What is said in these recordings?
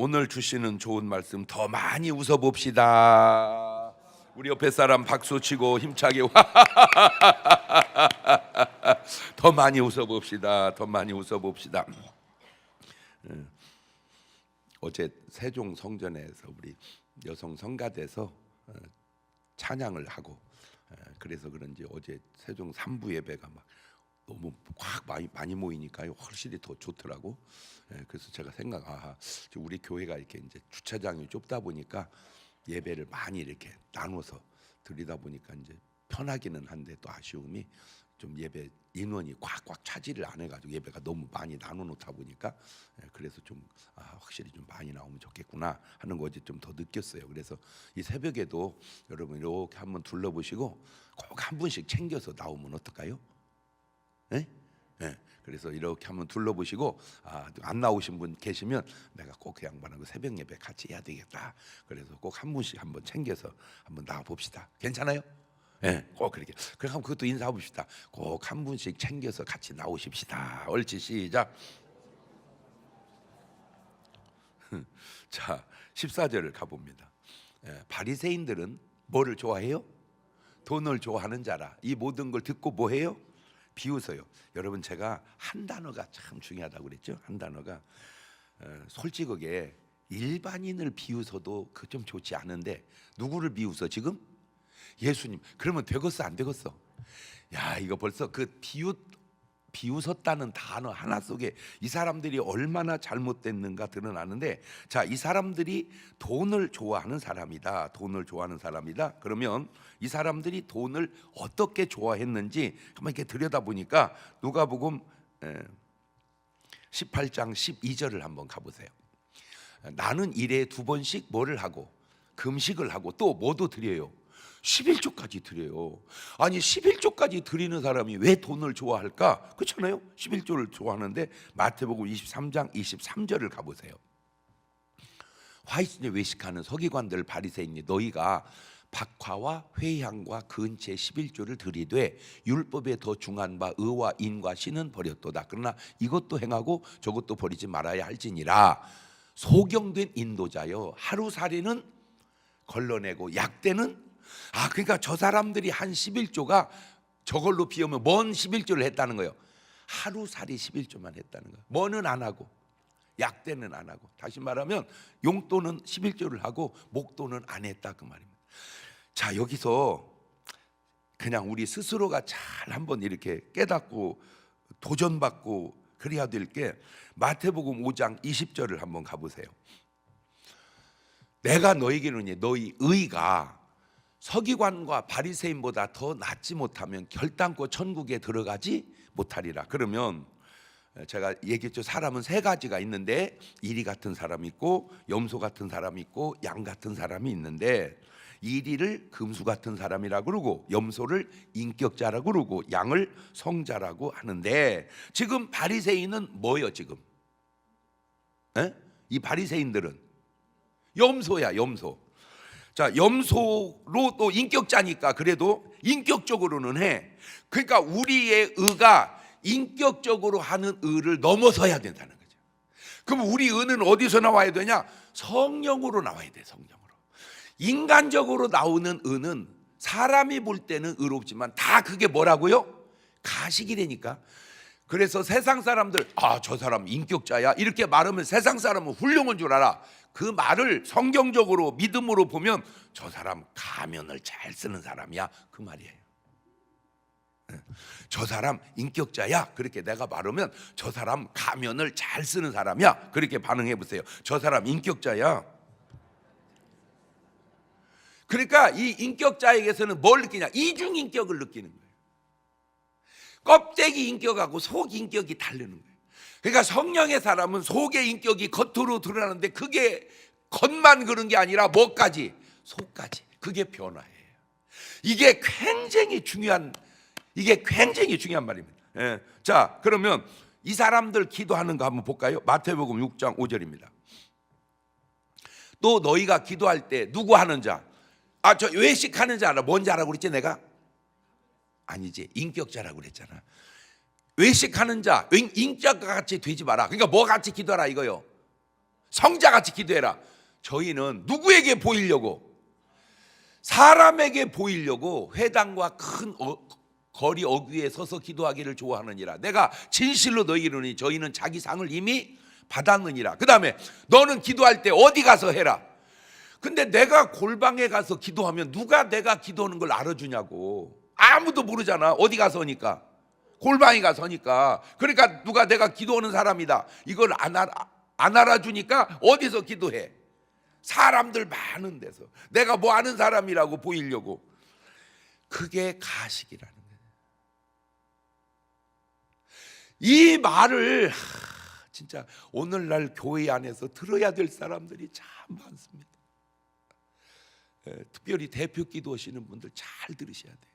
오늘 주시는 좋은 말씀 더 많이 웃어봅시다. 우리 옆에 사람 박수 치고 힘차게 더 많이 웃어봅시다. 더 많이 웃어봅시다. 어제 세종 성전에서 우리 여성 성가대에서 찬양을 하고, 그래서 그런지 어제 세종 3부 예배가 막 너무 확 많이 모이니까요 훨씬 더 좋더라고. 그래서 제가 우리 교회가 이렇게 이제 주차장이 좁다 보니까 예배를 많이 이렇게 나눠서 드리다 보니까 이제 편하기는 한데 또 아쉬움이 좀 예배 인원이 꽉꽉 차지를 안 해가지고 예배가 너무 많이 나눠 놓다 보니까 그래서 좀 확실히 좀 많이 나오면 좋겠구나 하는 거 어제 좀 더 느꼈어요. 그래서 이 새벽에도 여러분 이렇게 한번 둘러보시고 꼭 한 분씩 챙겨서 나오면 어떨까요? 네? 네. 그래서 이렇게 한번 둘러보시고 안 나오신 분 계시면 내가 꼭 그 양반하고 새벽 예배 같이 해야 되겠다. 그래서 꼭 한 분씩 한번 챙겨서 한번 나와 봅시다. 괜찮아요? 네, 꼭 그렇게. 그럼 그것도 인사해 봅시다. 꼭 한 분씩 챙겨서 같이 나오십시다. 옳지, 시작. 자, 14절을 가봅니다. 바리새인들은 뭐를 좋아해요? 돈을 좋아하는 자라. 이 모든 걸 듣고 뭐 해요? 비웃어요. 여러분, 제가 한 단어가 참 중요하다고 그랬죠. 한 단어가 솔직하게 일반인을 비웃어도 그 좀 좋지 않은데 누구를 비웃어 지금? 예수님. 그러면 되겠어 안 되겠어? 야, 이거 벌써 그 비웃었다는 단어 하나 속에 이 사람들이 얼마나 잘못됐는가 드러나는데, 자, 이 사람들이 돈을 좋아하는 사람이다. 돈을 좋아하는 사람이다. 그러면 이 사람들이 돈을 어떻게 좋아했는지 한번 이렇게 들여다보니까 누가복음 18장 12절을 한번 가보세요. 나는 일에 2번씩 뭐를 하고 금식을 하고 또 뭐도 드려요? 11조까지 드려요. 아니 11조까지 드리는 사람이 왜 돈을 좋아할까? 그렇잖아요. 11조를 좋아하는데 마태복음 23장 23절을 가보세요. 화이트에 외식하는 서기관들 바리새인이 너희가 박화와 회향과 근체 11조를 드리되 율법에 더 중한 바 의와 인과 신은 버렸도다. 그러나 이것도 행하고 저것도 버리지 말아야 할지니라. 소경된 인도자여, 하루살이는 걸러내고 약대는 그러니까 저 사람들이 한 11조가 저걸로 비우면 뭔 11조를 했다는 거예요. 하루살이 11조만 했다는 거예요. 뭐는 안 하고 약대는 안 하고, 다시 말하면 용돈은 11조를 하고 목돈은 안 했다 그 말입니다. 자, 여기서 그냥 우리 스스로가 잘 한번 이렇게 깨닫고 도전받고 그래야 될 게 마태복음 5장 20절을 한번 가보세요. 내가 너에게는 너희 의가 서기관과 바리새인보다 더 낫지 못하면 결단코 천국에 들어가지 못하리라. 그러면 제가 얘기했죠. 사람은 3가지가 있는데 이리 같은 사람이 있고 염소 같은 사람이 있고 양 같은 사람이 있는데, 이리를 금수 같은 사람이라고 그러고 염소를 인격자라고 그러고 양을 성자라고 하는데, 지금 바리새인은 뭐예요 지금? 이 바리새인들은 염소야, 염소. 자, 염소로 또 인격자니까 그래도 인격적으로는 해. 그러니까 우리의 의가 인격적으로 하는 의를 넘어서야 된다는 거죠. 그럼 우리 의는 어디서 나와야 되냐? 성령으로 나와야 돼. 성령으로. 인간적으로 나오는 의는 사람이 볼 때는 의롭지만 다 그게 뭐라고요? 가식이라니까. 그래서 세상 사람들 저 사람 인격자야 이렇게 말하면 세상 사람은 훌륭한 줄 알아. 그 말을 성경적으로 믿음으로 보면 저 사람 가면을 잘 쓰는 사람이야 그 말이에요. 저 사람 인격자야 그렇게 내가 말하면 저 사람 가면을 잘 쓰는 사람이야 그렇게 반응해 보세요. 저 사람 인격자야. 그러니까 이 인격자에게서는 뭘 느끼냐? 이중인격을 느끼는 거예요. 껍데기 인격하고 속 인격이 다르는 거예요. 그러니까 성령의 사람은 속의 인격이 겉으로 드러나는데 그게 겉만 그런 게 아니라 뭐까지? 속까지. 그게 변화예요. 이게 굉장히 중요한 말입니다. 자, 그러면 이 사람들 기도하는 거 한번 볼까요? 마태복음 6장 5절입니다. 또 너희가 기도할 때 누구 하는 자? 저 외식하는 자 알아? 뭔지 알아 그랬지 내가? 아니지, 인격자라고 그랬잖아. 외식하는 자, 인격과 같이 되지 마라. 그러니까 뭐 같이 기도하라 이거요? 성자같이 기도해라. 저희는 누구에게 보이려고? 사람에게 보이려고 회당과 큰 거리 어귀에 서서 기도하기를 좋아하느니라. 내가 진실로 너희에게 이르노니 저희는 자기 상을 이미 받았느니라. 그 다음에 너는 기도할 때 어디 가서 해라. 근데 내가 골방에 가서 기도하면 누가 내가 기도하는 걸 알아주냐고. 아무도 모르잖아. 어디 가서 하니까? 골방에 가서 하니까. 그러니까 누가 내가 기도하는 사람이다 이걸 안 알아주니까 어디서 기도해? 사람들 많은 데서. 내가 뭐 아는 사람이라고 보이려고. 그게 가식이라는 거예요. 이 말을 진짜 오늘날 교회 안에서 들어야 될 사람들이 참 많습니다. 특별히 대표 기도하시는 분들 잘 들으셔야 돼요.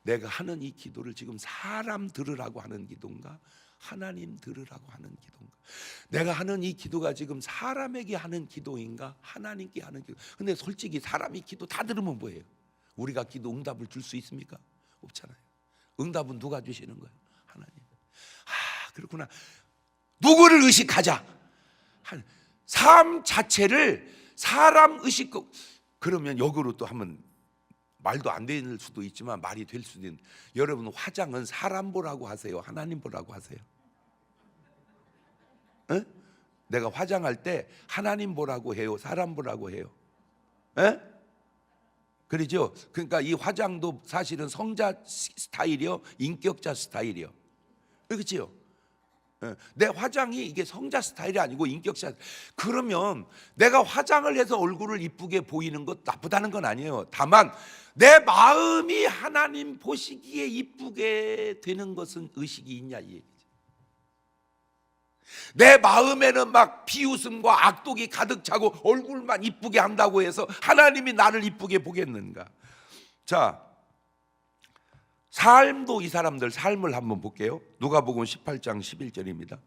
내가 하는 이 기도를 지금 사람 들으라고 하는 기도인가, 하나님 들으라고 하는 기도인가? 내가 하는 이 기도가 지금 사람에게 하는 기도인가, 하나님께 하는 기도? 근데 솔직히 사람이 기도 다 들으면 뭐예요? 우리가 기도 응답을 줄 수 있습니까? 없잖아요. 응답은 누가 주시는 거예요? 하나님. 그렇구나. 누구를 의식하자. 삶 자체를 사람 의식. 그러면 역으로 또 한번 말도 안 될 수도 있지만 말이 될 수도 있는. 여러분 화장은 사람 보라고 하세요? 하나님 보라고 하세요? 에? 내가 화장할 때 하나님 보라고 해요? 사람 보라고 해요? 에? 그러죠? 그러니까 이 화장도 사실은 성자 스타일이요, 인격자 스타일이요. 그렇죠? 내 화장이 이게 성자 스타일이 아니고 인격자. 그러면 내가 화장을 해서 얼굴을 이쁘게 보이는 것 나쁘다는 건 아니에요. 다만 내 마음이 하나님 보시기에 이쁘게 되는 것은 의식이 있냐 이 얘기죠. 내 마음에는 막 비웃음과 악독이 가득 차고 얼굴만 이쁘게 한다고 해서 하나님이 나를 이쁘게 보겠는가? 자, 삶도 이 사람들 삶을 한번 볼게요. 누가복음 18장 11절입니다.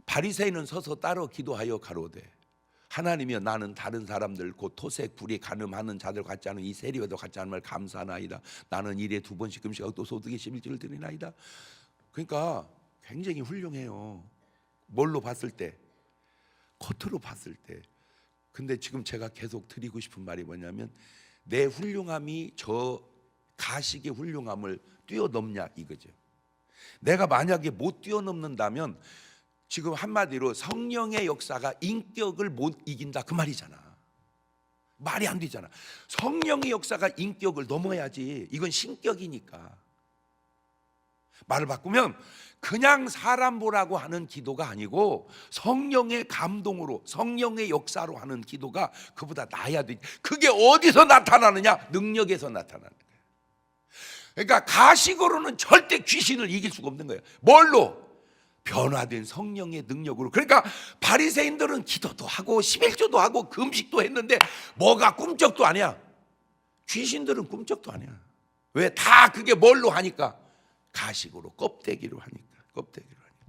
바리새인은 서서 따로 기도하여 가로되 하나님이여 나는 다른 사람들 곧 토색 불이 간음하는 자들 같지 않은 이 세리와도 같지 않음을 감사하나이다. 나는 일에 2번씩 금식하고 또 소득의 11조를 드리나이다. 그러니까 굉장히 훌륭해요. 뭘로 봤을 때? 겉으로 봤을 때. 근데 지금 제가 계속 드리고 싶은 말이 뭐냐면 내 훌륭함이 저 가식의 훌륭함을 뛰어넘냐 이거죠. 내가 만약에 못 뛰어넘는다면 지금 한마디로 성령의 역사가 인격을 못 이긴다 그 말이잖아. 말이 안 되잖아. 성령의 역사가 인격을 넘어야지. 이건 신격이니까. 말을 바꾸면 그냥 사람 보라고 하는 기도가 아니고 성령의 감동으로 성령의 역사로 하는 기도가 그보다 나아야 돼. 그게 어디서 나타나느냐? 능력에서 나타나는 거예요. 그러니까 가식으로는 절대 귀신을 이길 수가 없는 거예요. 뭘로? 변화된 성령의 능력으로. 그러니까 바리새인들은 기도도 하고 11조도 하고 금식도 했는데 뭐가 꿈쩍도 아니야. 귀신들은 꿈쩍도 아니야. 왜? 다 그게 뭘로 하니까? 가식으로, 껍데기로 하니까. 껍데기로 하니까.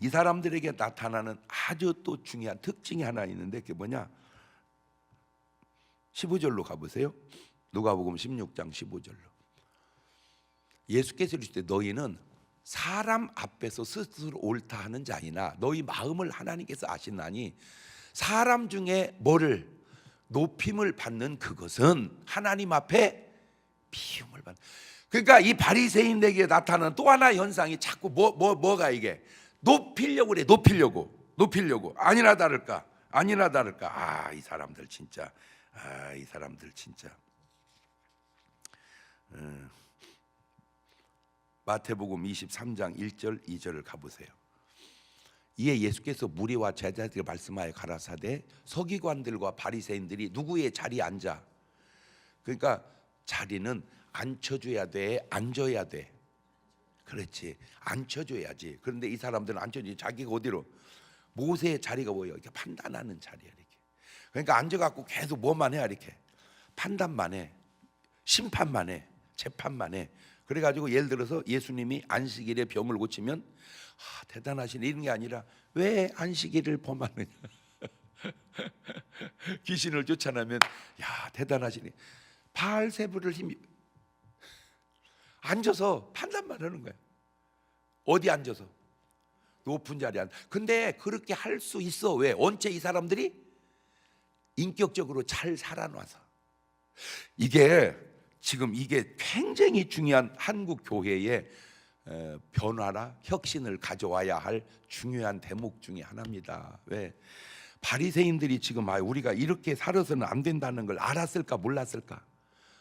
이 사람들에게 나타나는 아주 또 중요한 특징이 하나 있는데 그게 뭐냐? 15절로 가보세요. 누가복음 16장 15절로. 예수께서 이르시되 너희는 사람 앞에서 스스로 옳다 하는 자이나 너희 마음을 하나님께서 아시나니 사람 중에 뭐를 높임을 받는 그것은 하나님 앞에 비움을 받는. 그러니까 이 바리새인에게 나타나는 또 하나의 현상이 자꾸 뭐가 이게 높이려고 그래. 높이려고 아니나 다를까 이 사람들 진짜 이 사람들 진짜. 마태복음 23장 1절 2절을 가보세요. 이에 예수께서 무리와 제자들에게 말씀하여 가라사대 서기관들과 바리새인들이 누구의 자리에 앉아. 그러니까 자리는 앉혀줘야 돼, 앉아야 돼. 그렇지, 앉혀줘야지. 그런데 이 사람들은 앉혀주지. 자기가 어디로? 모세의 자리가 뭐예요? 이렇게 판단하는 자리야 이렇게. 그러니까 앉아갖고 계속 뭐만 해 이렇게 판단만 해, 심판만 해, 재판만 해. 그래가지고 예를 들어서 예수님이 안식일에 병을 고치면 대단하시네 이런 게 아니라 왜 안식일을 범하느냐. 귀신을 쫓아내면 야 대단하시네. 바알세불을 힘이 앉아서 판단만 하는 거야. 어디 앉아서? 높은 자리에 앉. 근데 그렇게 할 수 있어. 왜? 언제 이 사람들이 인격적으로 잘 살아놔서. 이게 지금 이게 굉장히 중요한 한국 교회의 변화나 혁신을 가져와야 할 중요한 대목 중에 하나입니다. 왜? 바리새인들이 지금 우리가 이렇게 살아서는 안 된다는 걸 알았을까 몰랐을까?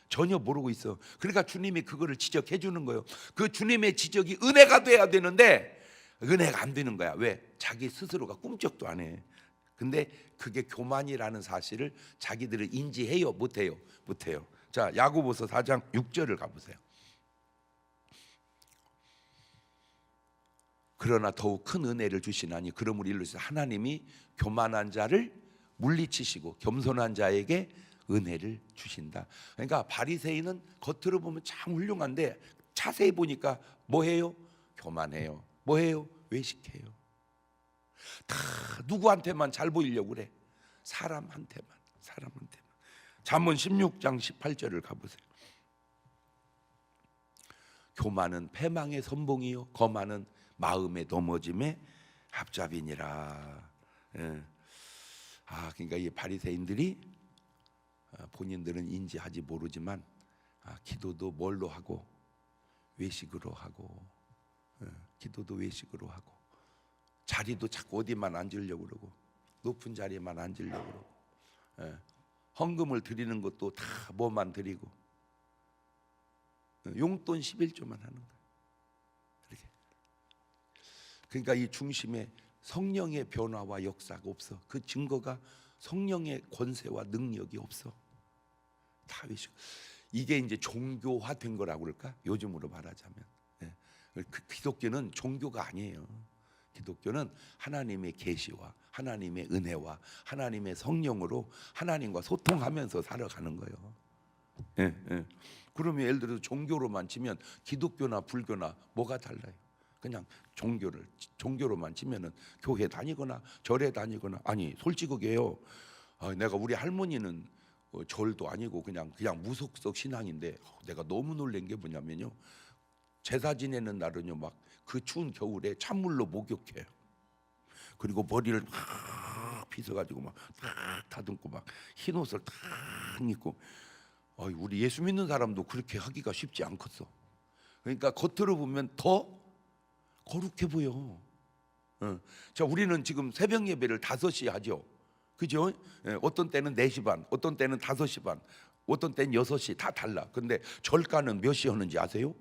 전혀 모르고 있어. 그러니까 주님이 그거를 지적해 주는 거예요. 그 주님의 지적이 은혜가 돼야 되는데 은혜가 안 되는 거야. 왜? 자기 스스로가 꿈쩍도 안 해. 근데 그게 교만이라는 사실을 자기들은 인지해요? 못해요? 못해요. 자, 야고보서 4장 6절을 가보세요. 그러나 더욱 큰 은혜를 주시나니 그러므로 이르시되 하나님이 교만한 자를 물리치시고 겸손한 자에게 은혜를 주신다. 그러니까 바리새인은 겉으로 보면 참 훌륭한데 자세히 보니까 뭐해요? 교만해요. 뭐해요? 외식해요. 다 누구한테만 잘 보이려고 그래? 사람한테만. 잠언 16장 18절을 가보세요. 교만은 패망의 선봉이요 거만은 마음의 넘어짐의 합잡이니라. 예. 그러니까 이 바리새인들이 본인들은 인지하지 모르지만 기도도 뭘로 하고? 외식으로 하고, 기도도 외식으로 하고, 자리도 자꾸 어디만 앉으려고 그러고, 높은 자리에만 앉으려고 그러고, 헌금을 드리는 것도 다 뭐만 드리고, 용돈 11조만 하는 거예요. 이렇게. 그러니까 이 중심에 성령의 변화와 역사가 없어. 그 증거가 성령의 권세와 능력이 없어. 다 외식. 이게 이제 종교화된 거라고 그럴까? 요즘으로 말하자면. 그 기독교는 종교가 아니에요. 기독교는 하나님의 계시와 하나님의 은혜와 하나님의 성령으로 하나님과 소통하면서 살아가는 거예요. 그러면 예를 들어서 종교로만 치면 기독교나 불교나 뭐가 달라요? 그냥 종교로만 치면은 교회 다니거나 절에 다니거나. 아니 솔직하게요. 내가 우리 할머니는 절도 아니고 그냥 무속적 신앙인데 내가 너무 놀란 게 뭐냐면요. 제사 지내는 날은요 막 그 추운 겨울에 찬물로 목욕해요. 그리고 머리를 탁 빗어가지고 막 탁 다듬고 막 흰 옷을 탁 입고. 우리 예수 믿는 사람도 그렇게 하기가 쉽지 않겠어. 그러니까 겉으로 보면 더 거룩해 보여. 자, 우리는 지금 새벽 예배를 5시에 하죠. 그죠? 어떤 때는 4시 반, 어떤 때는 5시 반, 어떤 때는 6시, 다 달라. 근데 절가는 몇 시에 하는지 아세요?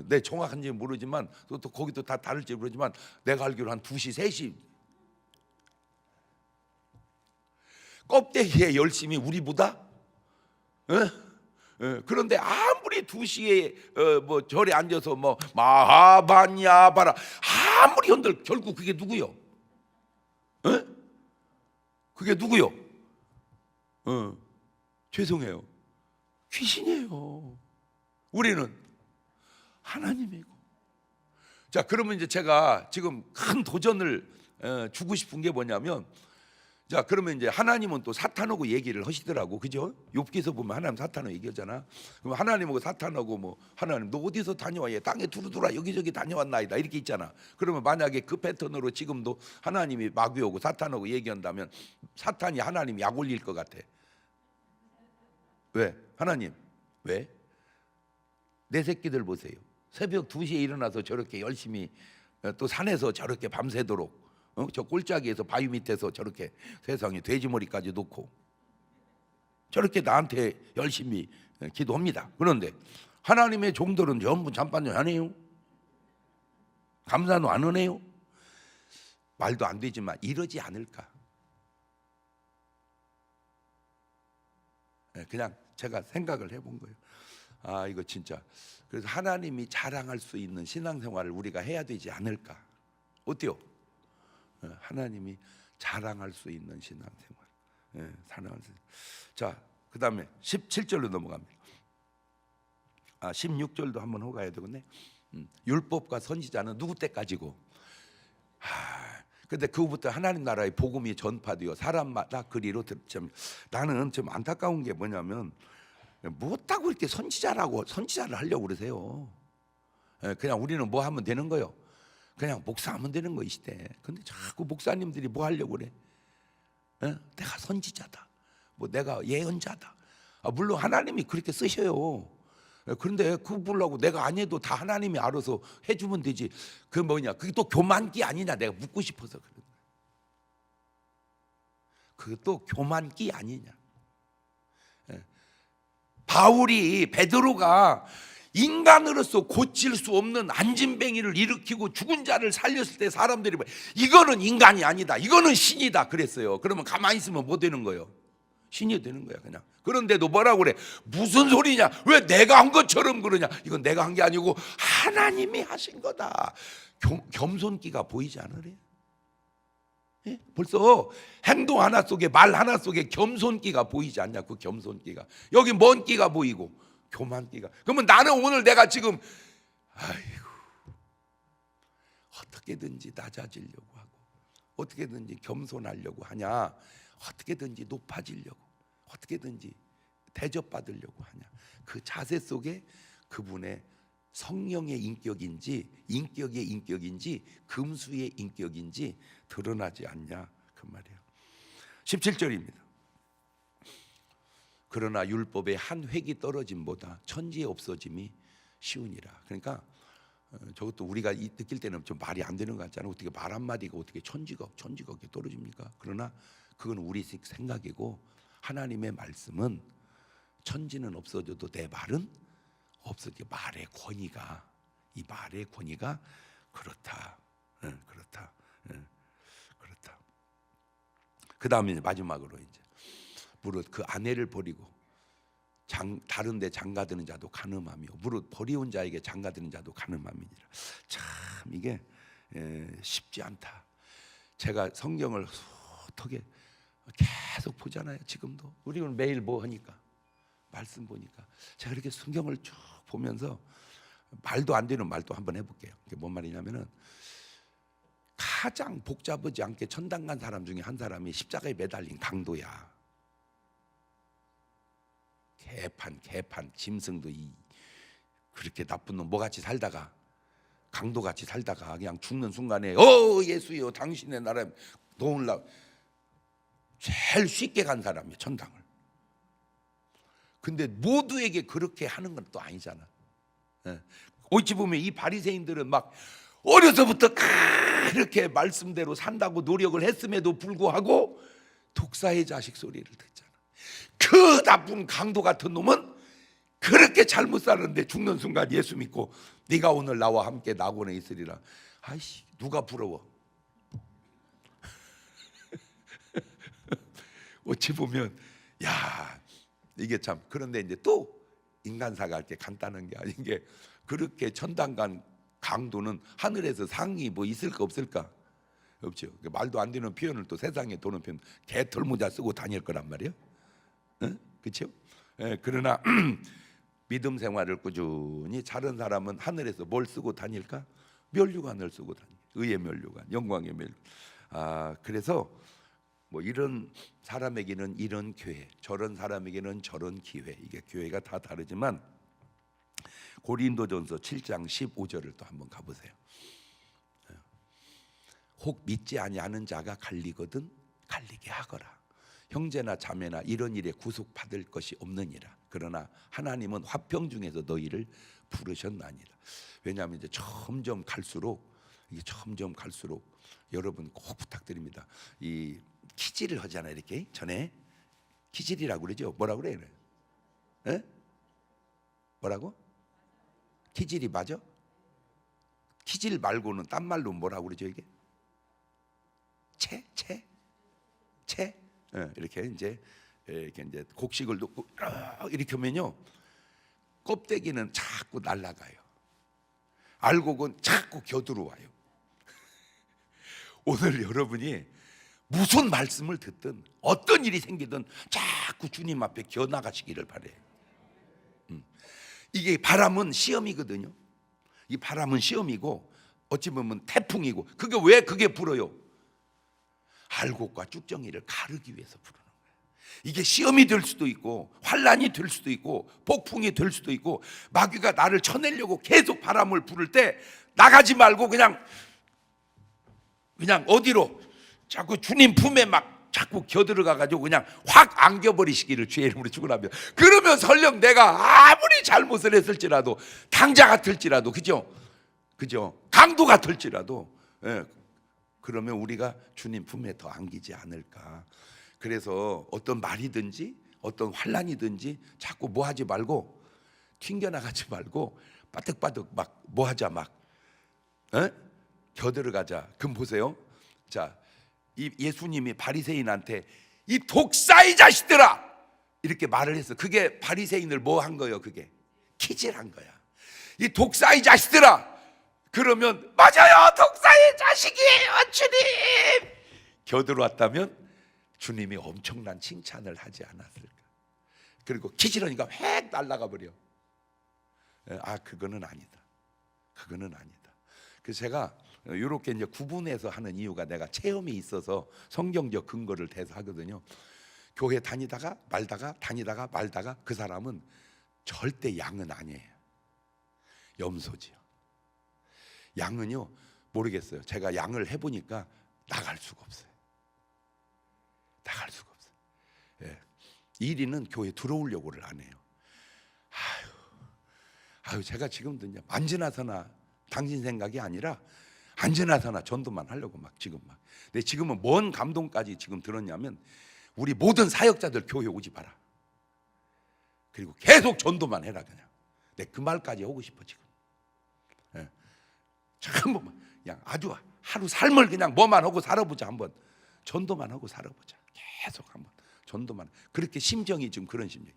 네, 정확한지 모르지만 또 거기도 다 다를지 모르지만 내가 알기로 한 2시, 3시. 껍데기에 열심히 우리보다. 그런데 아무리 2시에 뭐 절에 앉아서 뭐 마하반야바라 아무리 흔들 결국 그게 누구요? 그게 누구요? 죄송해요. 귀신이에요. 우리는 하나님이고. 자, 그러면 이제 제가 지금 큰 도전을 주고 싶은 게 뭐냐면, 자, 그러면 이제 하나님은 또 사탄하고 얘기를 하시더라고, 그죠? 욥기서 보면 하나님 사탄하고 얘기하잖아. 그럼 하나님하고 사탄하고 뭐 하나님 너 어디서 다녀와? 얘 땅에 두루두라 여기저기 다녀왔나이다 이렇게 있잖아. 그러면 만약에 그 패턴으로 지금도 하나님이 마귀하고 사탄하고 얘기한다면 사탄이 하나님 약 올릴 것 같아. 왜? 하나님 왜? 내 새끼들 보세요. 새벽 2시에 일어나서 저렇게 열심히 또 산에서 저렇게 밤새도록 저 꼴짜기에서 바위 밑에서 저렇게 세상에 돼지머리까지 놓고 저렇게 나한테 열심히 기도합니다. 그런데 하나님의 종들은 전부 잠깐도 안 해요. 감사도 안 하네요. 말도 안 되지만 이러지 않을까. 그냥 제가 생각을 해본 거예요. 이거 진짜. 그래서 하나님이 자랑할 수 있는 신앙생활을 우리가 해야 되지 않을까. 어때요? 하나님이 자랑할 수 있는 신앙생활. 자랑할 수. 자, 그 다음에 17절로 넘어갑니다. 16절도 한번 호가야 되겠네. 율법과 선지자는 누구 때까지고? 근데 그부터 하나님 나라의 복음이 전파되어 사람마다 그리로 듣점. 나는 좀 안타까운 게 뭐냐면 못하고 이렇게 선지자를 하려고 그러세요. 그냥 우리는 뭐 하면 되는 거요? 그냥 목사하면 되는 거 이 시대. 근데 자꾸 목사님들이 뭐 하려고 그래? 내가 선지자다, 뭐 내가 예언자다. 물론 하나님이 그렇게 쓰셔요. 그런데 그거 보려고 내가 안 해도 다 하나님이 알아서 해주면 되지. 그 뭐냐? 그게 또 교만기 아니냐? 내가 묻고 싶어서 그런 거야. 그게 또 교만기 아니냐? 바울이, 베드로가 인간으로서 고칠 수 없는 안진뱅이를 일으키고 죽은 자를 살렸을 때 사람들이 이거는 인간이 아니다, 이거는 신이다 그랬어요. 그러면 가만히 있으면 뭐 되는 거예요? 신이 되는 거야 그냥. 그런데도 뭐라고 그래? 무슨 소리냐? 왜 내가 한 것처럼 그러냐? 이건 내가 한 게 아니고 하나님이 하신 거다. 겸손기가 보이지 않으래요? 예? 벌써 행동 하나 속에, 말 하나 속에 겸손기가 보이지 않냐? 그 겸손기가 여기 먼 끼가 보이고 교만기가. 그러면 나는 오늘 내가 지금 어떻게든지 낮아지려고 하고 어떻게든지 겸손하려고 하냐? 어떻게든지 높아지려고, 어떻게든지 대접받으려고 하냐? 그 자세 속에 그분의 성령의 인격인지 인격의 인격인지 금수의 인격인지 드러나지 않냐 그 말이에요. 17절입니다. 그러나 율법의 한 획이 떨어짐보다 천지의 없어짐이 쉬우니라. 그러니까 저것도 우리가 느낄 때는 좀 말이 안 되는 것 같잖아요. 어떻게 말 한마디가 어떻게 천지가 어떻게 떨어집니까? 그러나 그건 우리 생각이고 하나님의 말씀은 천지는 없어져도 내 말은 없어져. 말의 권위가, 이 말의 권위가 그렇다. 그렇다. 그렇다. 그 다음에 마지막으로 이제 무릇 그 아내를 버리고 다른 데 장가드는 자도 간음하며 무릇 버리온 자에게 장가드는 자도 간음함이니라. 참 이게 쉽지 않다. 제가 성경을 어떻게 계속 보잖아요. 지금도 우리는 매일 뭐 하니까 말씀 보니까 제가 이렇게 성경을 쭉 보면서 말도 안 되는 말도 한번 해볼게요. 그게 뭔 말이냐면은 가장 복잡하지 않게 천당 간 사람 중에 한 사람이 십자가에 매달린 강도야. 개판 짐승도 그렇게 나쁜 놈 뭐같이 살다가 강도같이 살다가 그냥 죽는 순간에 예수여 당신의 나라에 도울라 제일 쉽게 간 사람이야 천당을. 근데 모두에게 그렇게 하는 건 또 아니잖아. 어찌 보면 이 바리새인들은 막 어려서부터 그렇게 말씀대로 산다고 노력을 했음에도 불구하고 독사의 자식 소리를 듣잖아. 그 나쁜 강도 같은 놈은 그렇게 잘못 사는데 죽는 순간 예수 믿고 네가 오늘 나와 함께 낙원에 있으리라. 아이씨 누가 부러워? 어찌 보면 야 이게 참. 그런데 이제 또 인간사가 이렇게 간단한 게 아닌 게 그렇게 천당 간 강도는 하늘에서 상이 뭐 있을까 없을까? 없죠. 말도 안 되는 표현을 또 세상에 도는 표현 개털모자 쓰고 다닐 거란 말이에요. 그렇죠? 그러나 믿음 생활을 꾸준히 잘한 사람은 하늘에서 뭘 쓰고 다닐까? 면류관을 쓰고 다니. 의의 면류관, 영광의 면류관. 그래서 뭐 이런 사람에게는 이런 교회, 저런 사람에게는 저런 기회, 이게 교회가 다 다르지만 고린도전서 7장 15절을 또 한번 가보세요. 혹 믿지 아니하는 자가 갈리거든 갈리게 하거라. 형제나 자매나 이런 일에 구속받을 것이 없느니라. 그러나 하나님은 화평 중에서 너희를 부르셨나니라. 왜냐하면 이제 점점 갈수록 여러분 꼭 부탁드립니다. 이 키질을 하잖아요. 이렇게 전에 키질이라고 그러죠. 뭐라고 그래요? 뭐라고? 키질이 맞아? 키질 말고는 딴 말로 뭐라고 그러죠 이게? 채? 이렇게 이제 곡식을 놓고 이렇게 하면요 껍데기는 자꾸 날아가요. 알곡은 자꾸 겨들어와요. 오늘 여러분이 무슨 말씀을 듣든 어떤 일이 생기든 자꾸 주님 앞에 겨나가시기를 바래요. 이게 바람은 시험이거든요. 이 바람은 시험이고 어찌 보면 태풍이고 그게 왜 그게 불어요? 알곡과 쭉정이를 가르기 위해서 부르는 거예요. 이게 시험이 될 수도 있고 환란이 될 수도 있고 폭풍이 될 수도 있고 마귀가 나를 쳐내려고 계속 바람을 부를 때 나가지 말고 그냥 어디로 자꾸 주님 품에 막 자꾸 겨들어가 가지고 그냥 확 안겨버리시기를 주의 이름으로 축원합니다. 그러면 설령 내가 아무리 잘못을 했을지라도 당자 같을지라도 그죠? 강도 같을지라도 그러면 우리가 주님 품에 더 안기지 않을까. 그래서 어떤 말이든지 어떤 환란이든지 자꾸 뭐 하지 말고 튕겨나가지 말고 빠득빠득 막 뭐 하자 막 겨들어가자. 그럼 보세요. 자, 이 예수님이 바리새인한테 이 독사의 자식들아 이렇게 말을 했어. 그게 바리새인을 뭐 한 거예요? 그게 키질한 거야. 이 독사의 자식들아. 그러면 맞아요, 독사의 자식이에요 주님. 겨들어왔다면 주님이 엄청난 칭찬을 하지 않았을까. 그리고 키질하니까 획 날아가 버려. 그거는 아니다. 그거는 아니다. 그래서 제가 이렇게 이제 구분해서 하는 이유가 내가 체험이 있어서 성경적 근거를 대서 하거든요. 교회 다니다가 말다가 그 사람은 절대 양은 아니에요. 염소지요. 양은요 모르겠어요. 제가 양을 해보니까 나갈 수가 없어요. 예. 1위는 교회 들어오려고를 안 해요. 아유 제가 지금도 이제 만지나서나 당신 생각이 아니라 안전하서나 전도만 하려고 막 지금 막. 근데 지금은 뭔 감동까지 지금 들었냐면 우리 모든 사역자들 교회 오지 마라. 그리고 계속 전도만 해라 그냥. 내 그 말까지 하고 싶어 지금. 참 그냥 아주 하루 삶을 그냥 뭐만 하고 살아보자 한번. 전도만 하고 살아보자. 계속 한번 전도만. 그렇게 심정이 지금 그런 심정.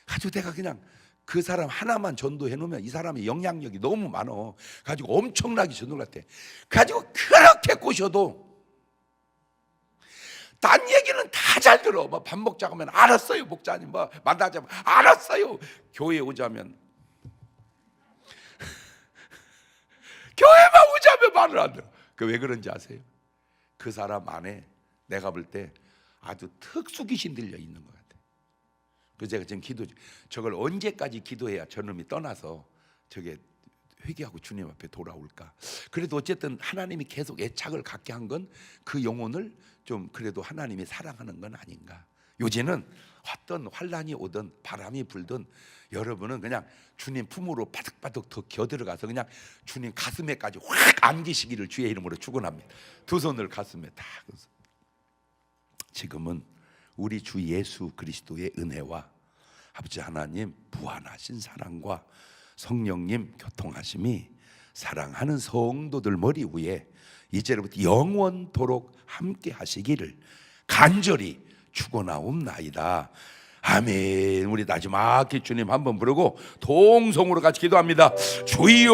아주 내가 그냥 그 사람 하나만 전도해 놓으면 이 사람의 영향력이 너무 많어. 가지고 엄청나게 전도를 했대. 가지고 그렇게 꼬셔도 딴 얘기는 다 잘 들어. 뭐 밥 먹자고 하면 알았어요 목사님. 뭐 만나자면 알았어요. 교회 오자면 교회만 오자면 말을 안 들어. 그 왜 그런지 아세요? 그 사람 안에 내가 볼 때 아주 특수 귀신 들려 있는 것 같아. 그래서 제가 지금 저걸 언제까지 기도해야 저놈이 떠나서 저게 회개하고 주님 앞에 돌아올까. 그래도 어쨌든 하나님이 계속 애착을 갖게 한 건 그 영혼을 좀 그래도 하나님이 사랑하는 건 아닌가. 요새는 어떤 환란이 오든 바람이 불든 여러분은 그냥 주님 품으로 바득바득 더 겨들어가서 그냥 주님 가슴에까지 확 안기시기를 주의 이름으로 축원합니다. 두 손을 가슴에 딱. 지금은 우리 주 예수 그리스도의 은혜와 아버지 하나님 무한하신 사랑과 성령님 교통하심이 사랑하는 성도들 머리 위에 이제로부터 영원토록 함께 하시기를 간절히 축원하옵나이다. 아멘. 우리 마지막에 주님 한번 부르고 동성으로 같이 기도합니다. 주여.